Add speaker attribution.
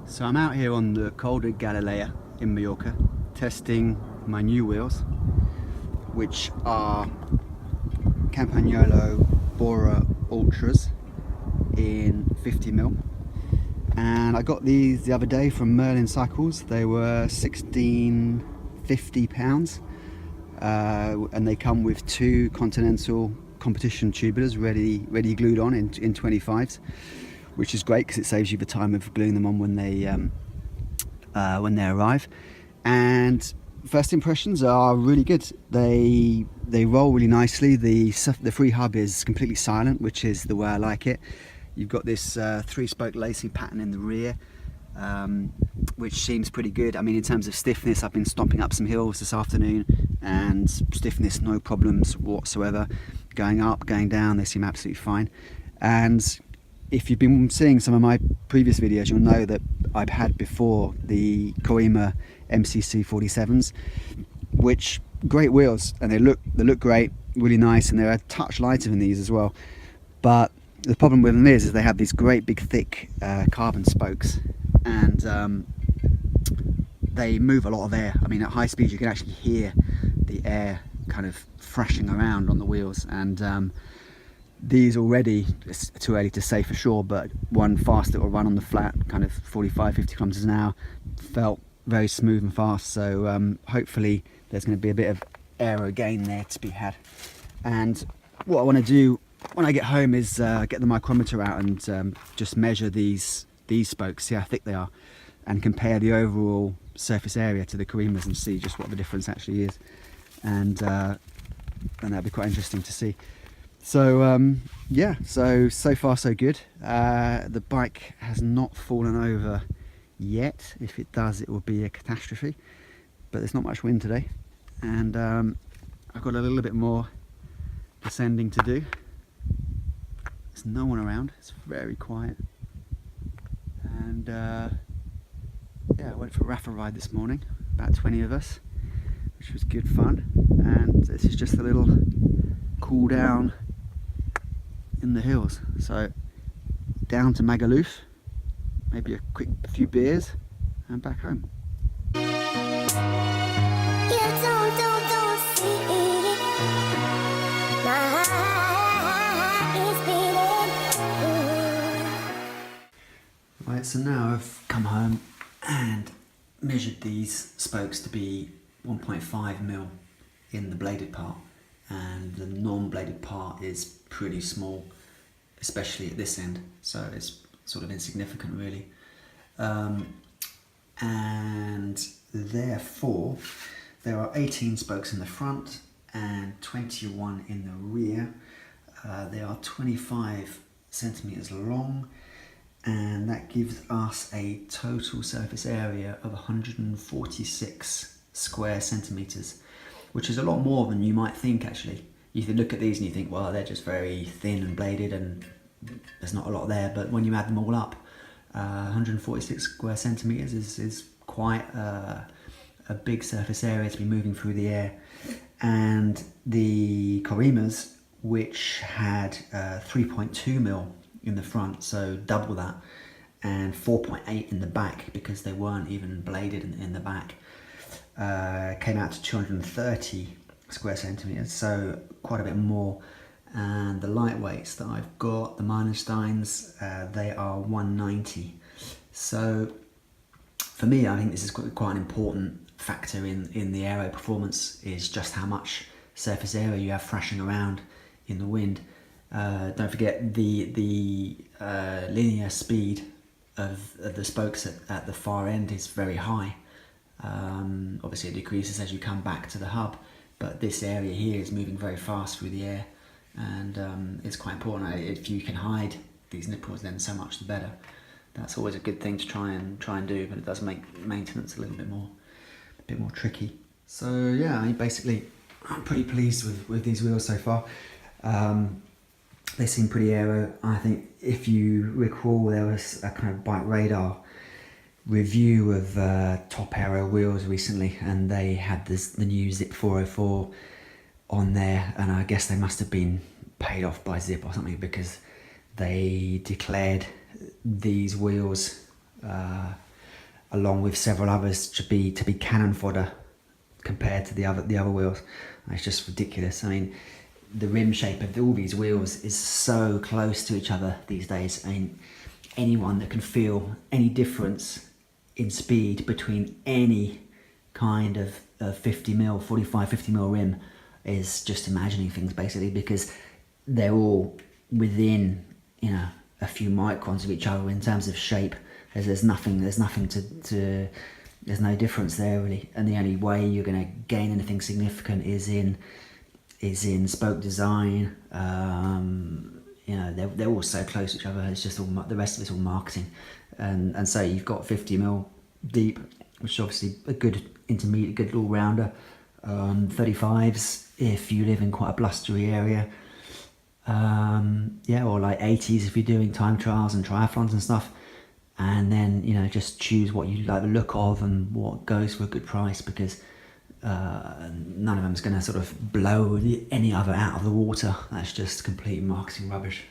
Speaker 1: So I'm out here on the Col de Galilea in Mallorca testing my new wheels, which are Campagnolo Bora Ultras in 50mm. And I got these the other day from Merlin Cycles. They were £16.50, and they come with two Continental competition tubulars ready glued on in 25s, which is great because it saves you the time of gluing them on when they arrive. And first impressions are really good. They roll really nicely. The free hub is completely silent, which is the way I like it. You've got this 3-spoke lacing pattern in the rear, which seems pretty good. I mean, in terms of stiffness, I've been stomping up some hills this afternoon, and stiffness, no problems whatsoever. Going up, going down, they seem absolutely fine. And if you've been seeing some of my previous videos, you'll know that I've had before the Corima MCC 47s, which great wheels, and they look great, really nice, and they're a touch lighter than these as well. But the problem with them is they have these great big thick carbon spokes, and they move a lot of air. I mean, at high speed you can actually hear the air kind of thrashing around on the wheels, and these already, it's too early to say for sure, but one fast little run on the flat, kind of 45-50 kilometers an hour, felt very smooth and fast. So hopefully there's going to be a bit of aero gain there to be had. And what I want to do when I get home is get the micrometer out and just measure these spokes, see how thick they are, and compare the overall surface area to the Corimas and see just what the difference actually is. And that'll be quite interesting to see. So yeah, so far so good. The bike has not fallen over yet. If it does, it will be a catastrophe, but there's not much wind today, and I've got a little bit more descending to do. There's no one around, it's very quiet, and yeah, I went for a raffle ride this morning, about 20 of us, which was good fun. And this is just a little cool down in the hills. So down to Magaluf, maybe a few beers, and back home. Right, so now I've come home and measured these spokes to be 1.5mm in the bladed part, and the non-bladed part is pretty small, especially at this end, so it's sort of insignificant really. And therefore there are 18 spokes in the front and 21 in the rear. They are 25 centimeters long, and that gives us a total surface area of 146 square centimeters, which is a lot more than you might think actually. You can look at these and you think, well, they're just very thin and bladed and there's not a lot there, but when you add them all up, 146 square centimeters is quite a big surface area to be moving through the air. And the Corimas, which had 3.2mm in the front, so double that, and 4.8 in the back because they weren't even bladed in the back, came out to 230 square centimeters, so quite a bit more. And the lightweights that I've got, the Meilensteins, they are 190. So for me, I think this is quite an important factor in the aero performance, is just how much surface area you have thrashing around in the wind. Don't forget the linear speed of the spokes at the far end is very high. Obviously it decreases as you come back to the hub, but this area here is moving very fast through the air, and it's quite important. If you can hide these nipples, then so much the better. That's always a good thing to try and do, but it does make maintenance a little bit more tricky. So yeah, I mean, basically I'm pretty pleased with these wheels so far. They seem pretty aero. I think if you recall, there was a kind of Bike Radar review of top aero wheels recently, and they had the new Zip 404 on there, and I guess they must have been paid off by Zip or something, because they declared these wheels along with several others to be cannon fodder compared to the other wheels. It's just ridiculous. I mean, the rim shape of all these wheels is so close to each other these days. I mean, anyone that can feel any difference in speed between any kind of 45, 50 mil rim is just imagining things, basically, because they're all within, you know, a few microns of each other in terms of shape. There's nothing to there's no difference there really, and the only way you're going to gain anything significant is in spoke design. You know, they're all so close to each other. It's just all, the rest of it's all marketing, and so you've got 50 mil deep, which is obviously a good intermediate, good all rounder. 35s if you live in quite a blustery area. Yeah, or like 80s if you're doing time trials and triathlons and stuff. And then, you know, just choose what you like the look of and what goes for a good price, because none of them is going to sort of blow any other out of the water. That's just complete marketing rubbish.